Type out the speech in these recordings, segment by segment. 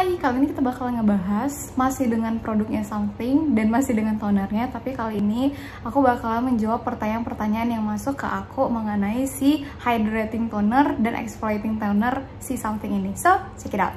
Hai, kali ini kita bakal ngebahas masih dengan produknya Something dan masih dengan tonernya, tapi kali ini aku bakal menjawab pertanyaan-pertanyaan yang masuk ke aku mengenai si hydrating toner dan exfoliating toner si Something ini. So, check it out.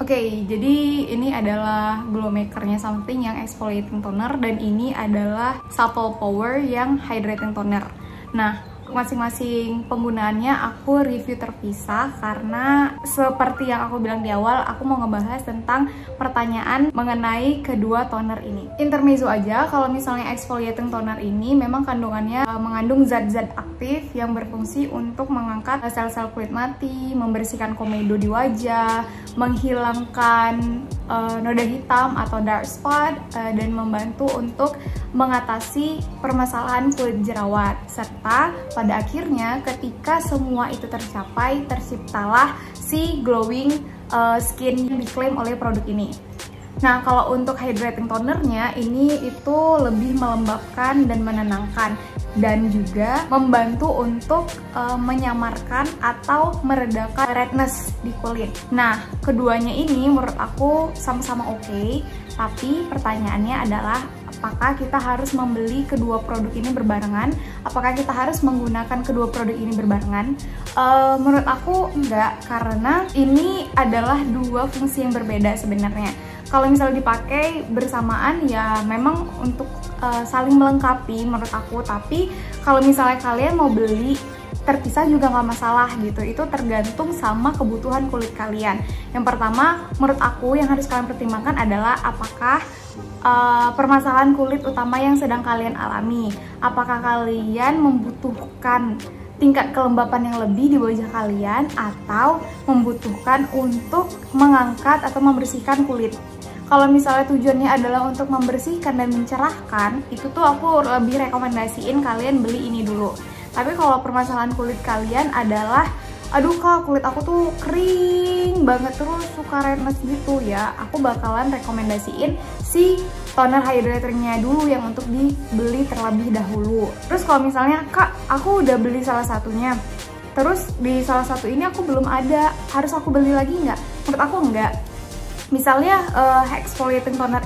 Oke, jadi ini adalah glow makernya Something yang exfoliating toner dan ini adalah Supple Power yang hydrating toner. Nah, masing-masing penggunaannya aku review terpisah karena seperti yang aku bilang di awal, aku mau ngebahas tentang pertanyaan mengenai kedua toner ini. Intermezzo aja, kalau misalnya exfoliating toner ini memang kandungannya mengandung zat-zat aktif yang berfungsi untuk mengangkat sel-sel kulit mati, membersihkan komedo di wajah, menghilangkan noda hitam atau dark spot, dan membantu untuk mengatasi permasalahan kulit jerawat. Serta pada akhirnya ketika semua itu tercapai, terciptalah si glowing skin yang diklaim oleh produk ini. Nah, kalau untuk hydrating tonernya ini itu lebih melembabkan dan menenangkan dan juga membantu untuk menyamarkan atau meredakan redness di kulit. Nah, keduanya ini menurut aku sama-sama oke, tapi pertanyaannya adalah apakah kita harus membeli kedua produk ini berbarengan? Apakah kita harus menggunakan kedua produk ini berbarengan? Menurut aku enggak, karena ini adalah dua fungsi yang berbeda sebenarnya. Kalau misalnya dipakai bersamaan ya memang untuk saling melengkapi menurut aku, tapi kalau misalnya kalian mau beli terpisah juga nggak masalah gitu, itu tergantung sama kebutuhan kulit kalian. Yang pertama menurut aku yang harus kalian pertimbangkan adalah apakah permasalahan kulit utama yang sedang kalian alami, apakah kalian membutuhkan tingkat kelembapan yang lebih di wajah kalian atau membutuhkan untuk mengangkat atau membersihkan kulit. Kalau misalnya tujuannya adalah untuk membersihkan dan mencerahkan, itu tuh aku lebih rekomendasiin kalian beli ini dulu. Tapi kalau permasalahan kulit kalian adalah, aduh kak kulit aku tuh kering banget terus suka redness gitu ya, aku bakalan rekomendasiin si toner hydratornya dulu yang untuk dibeli terlebih dahulu. Terus kalau misalnya kak aku udah beli salah satunya, terus di salah satu ini aku belum ada, harus aku beli lagi nggak? Menurut aku nggak. Misalnya exfoliating toner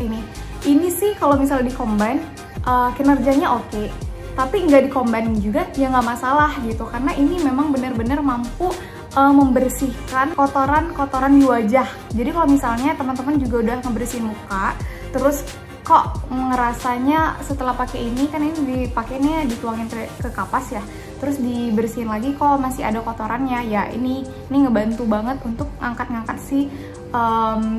ini sih kalau misalnya di-combine kinerjanya oke, tapi nggak di-combine juga ya nggak masalah gitu, karena ini memang benar-benar mampu membersihkan kotoran-kotoran di wajah. Jadi kalau misalnya teman-teman juga udah ngebersihin muka, terus kok ngerasanya setelah pakai ini, kan ini dipakainya dituangin ke kapas ya, terus dibersihin lagi kok masih ada kotorannya, ya ini ngebantu banget untuk ngangkat-ngangkat si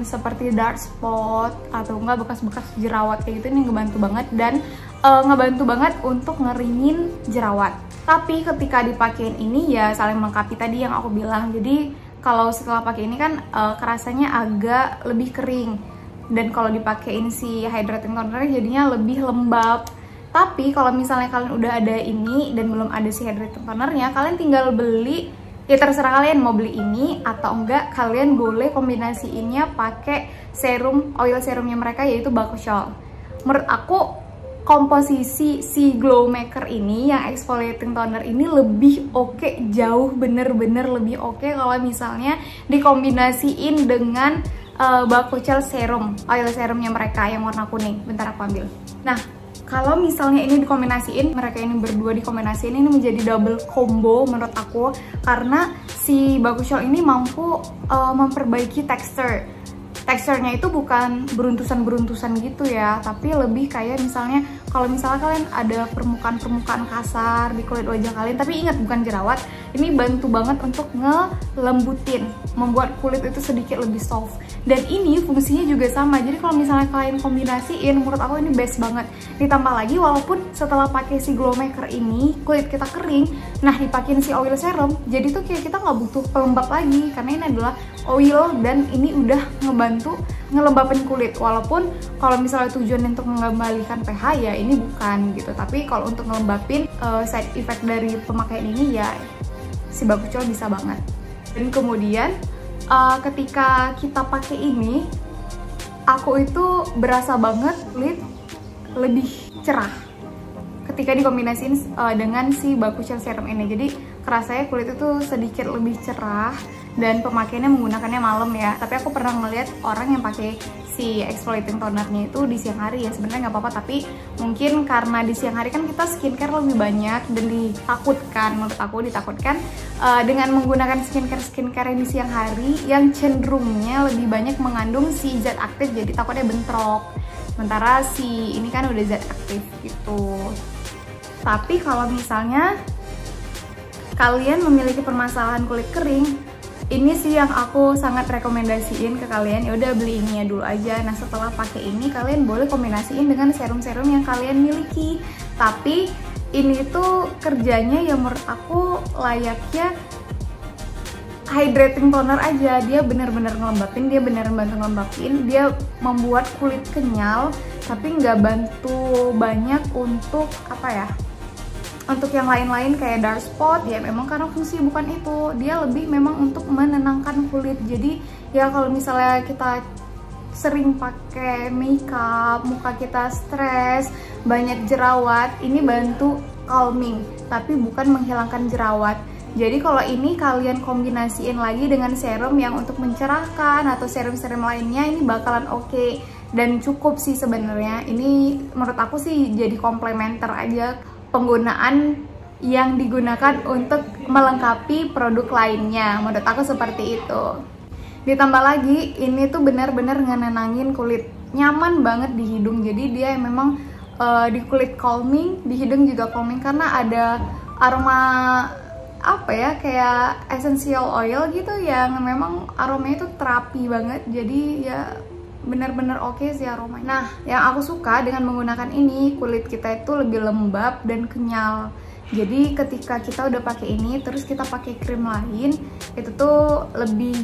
seperti dark spot atau enggak bekas-bekas jerawat kayak gitu. Ini ngebantu banget dan ngebantu banget untuk ngeringin jerawat. Tapi ketika dipakein ini ya saling melengkapi tadi yang aku bilang. Jadi kalau setelah pakai ini kan kerasanya agak lebih kering, dan kalau dipakein si hydrating toner jadinya lebih lembab. Tapi kalau misalnya kalian udah ada ini dan belum ada si hydrating tonernya, kalian tinggal beli. Ya terserah kalian mau beli ini atau enggak, kalian boleh kombinasiinnya pakai serum, oil serumnya mereka yaitu Bakuchiol. Menurut aku komposisi si glow maker ini yang exfoliating toner ini lebih oke, jauh bener-bener lebih oke kalau misalnya dikombinasiin dengan Bakuchiol serum, oil serumnya mereka yang warna kuning. Bentar aku ambil. Nah, kalau misalnya ini dikombinasiin, mereka ini berdua dikombinasiin, ini menjadi double combo menurut aku, karena si Bakuchiol ini mampu memperbaiki teksturnya itu bukan beruntusan-beruntusan gitu ya, tapi lebih kayak misalnya kalau misalnya kalian ada permukaan-permukaan kasar di kulit wajah kalian, tapi ingat bukan jerawat, ini bantu banget untuk ngelembutin, membuat kulit itu sedikit lebih soft. Dan ini fungsinya juga sama, jadi kalau misalnya kalian kombinasiin, menurut aku ini best banget. Ditambah lagi walaupun setelah pakai si glow maker ini kulit kita kering, nah dipakein si oil serum, jadi tuh kayak kita nggak butuh pelembab lagi, karena ini adalah oil dan ini udah ngebantu ngelembapin kulit. Walaupun kalau misalnya tujuan untuk mengembalikan pH ya ini bukan gitu, tapi kalau untuk ngelembapin side effect dari pemakaian ini ya si Bakuchiol bisa banget. Dan kemudian ketika kita pakai ini, aku itu berasa banget kulit lebih cerah ketika dikombinasiin dengan si Bakuchiol serum ini. Jadi kerasanya kulit itu sedikit lebih cerah dan pemakaiannya menggunakannya malam ya. Tapi aku pernah melihat orang yang pakai si exfoliating tonernya itu di siang hari ya. Sebenarnya nggak apa-apa, tapi mungkin karena di siang hari kan kita skincare lebih banyak dan menurut aku ditakutkan dengan menggunakan skincare yang di siang hari yang cenderungnya lebih banyak mengandung si zat aktif, jadi takutnya bentrok. Sementara si ini kan udah zat aktif gitu. Tapi kalau misalnya kalian memiliki permasalahan kulit kering, ini sih yang aku sangat rekomendasiin ke kalian. Ya udah, beli ininya dulu aja. Nah, setelah pakai ini kalian boleh kombinasiin dengan serum-serum yang kalian miliki. Tapi ini tuh kerjanya yang menurut aku layaknya hydrating toner aja. Dia bener-bener ngelembapin, dia beneran bantu ngelembapin, dia membuat kulit kenyal, tapi nggak bantu banyak untuk apa ya, untuk yang lain-lain kayak dark spot. Ya memang karena fungsi bukan itu, dia lebih memang untuk menenangkan kulit. Jadi ya kalau misalnya kita sering pakai makeup, muka kita stres, banyak jerawat, ini bantu calming tapi bukan menghilangkan jerawat. Jadi kalau ini kalian kombinasiin lagi dengan serum yang untuk mencerahkan atau serum-serum lainnya, ini bakalan oke dan cukup sih sebenarnya. Ini menurut aku sih jadi komplementer aja penggunaan yang digunakan untuk melengkapi produk lainnya. Menurut aku seperti itu. Ditambah lagi ini tuh benar-benar ngenenangin kulit, nyaman banget di hidung. Jadi dia memang di kulit calming, di hidung juga calming karena ada aroma apa ya, kayak essential oil gitu yang memang aromanya itu terapi banget. Jadi ya bener-bener oke sih aromanya. Nah, yang aku suka dengan menggunakan ini, kulit kita itu lebih lembab dan kenyal. Jadi ketika kita udah pakai ini terus kita pakai krim lain, itu tuh lebih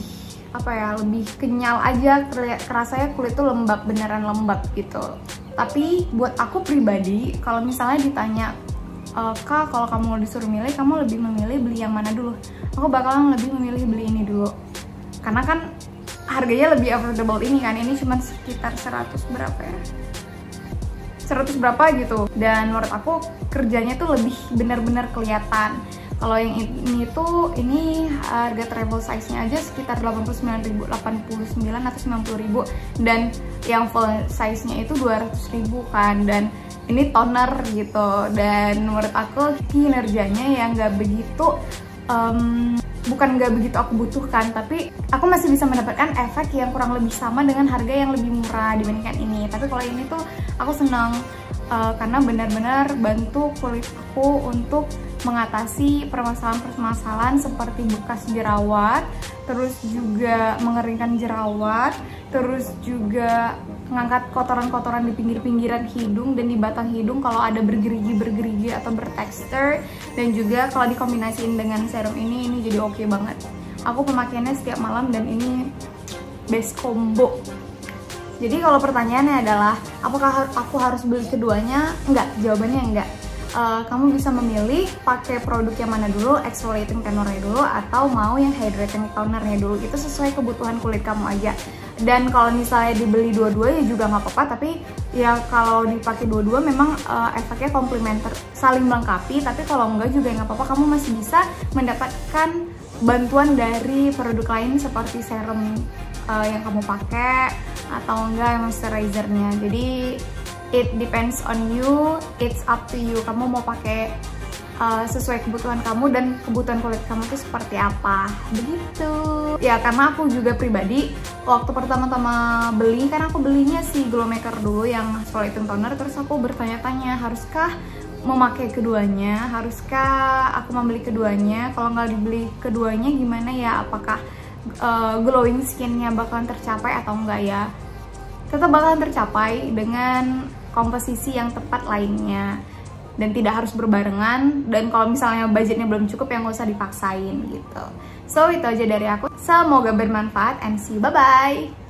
apa ya, lebih kenyal aja, kerasanya kulit tuh lembab, beneran lembab gitu. Tapi buat aku pribadi, kalau misalnya ditanya, Kak, kalau kamu disuruh milih, kamu lebih memilih beli yang mana dulu? Aku bakalan lebih memilih beli ini dulu. Karena kan harganya lebih affordable ini kan, ini cuma sekitar 100 berapa ya, 100 berapa gitu. Dan menurut aku kerjanya tuh lebih benar-benar kelihatan. Kalau yang ini tuh, ini harga travel size-nya aja sekitar 89.000, 89 atau 90.000, dan yang full size-nya itu 200.000 kan. Dan ini toner gitu, dan menurut aku kinerjanya yang nggak begitu bukan nggak begitu aku butuhkan, tapi aku masih bisa mendapatkan efek yang kurang lebih sama dengan harga yang lebih murah dibandingkan ini. Tapi kalau ini tuh aku senang karena benar-benar bantu kulit aku untuk mengatasi permasalahan-permasalahan seperti bekas jerawat, terus juga mengeringkan jerawat, terus juga mengangkat kotoran-kotoran di pinggir-pinggiran hidung dan di batang hidung kalau ada bergerigi-bergerigi atau bertekstur. Dan juga kalau dikombinasiin dengan serum ini jadi oke banget. Aku pemakaiannya setiap malam dan ini best combo. Jadi kalau pertanyaannya adalah apakah aku harus beli keduanya? Enggak, jawabannya enggak. Kamu bisa memilih pakai produk yang mana dulu, exfoliating tonernya dulu atau mau yang hydrating tonernya dulu. Itu sesuai kebutuhan kulit kamu aja. Dan kalau misalnya dibeli dua-dua ya juga nggak apa-apa, tapi ya kalau dipakai dua-dua memang efeknya komplementer, saling melengkapi. Tapi kalau enggak juga nggak apa-apa, kamu masih bisa mendapatkan bantuan dari produk lain seperti serum yang kamu pakai atau enggak moisturizernya. Jadi it depends on you, it's up to you. Kamu mau pakai sesuai kebutuhan kamu dan kebutuhan kulit kamu itu seperti apa, begitu. Ya karena aku juga pribadi waktu pertama-tama beli, kan aku belinya si Glow Maker dulu yang exfoliating toner. Terus aku bertanya-tanya, haruskah memakai keduanya, haruskah aku membeli keduanya? Kalau nggak dibeli keduanya gimana ya, apakah glowing skinnya bakalan tercapai atau enggak ya? Tetap bakalan tercapai dengan komposisi yang tepat lainnya dan tidak harus berbarengan. Dan kalau misalnya budgetnya belum cukup ya nggak usah dipaksain gitu. So itu aja dari aku, semoga bermanfaat and see you, bye bye.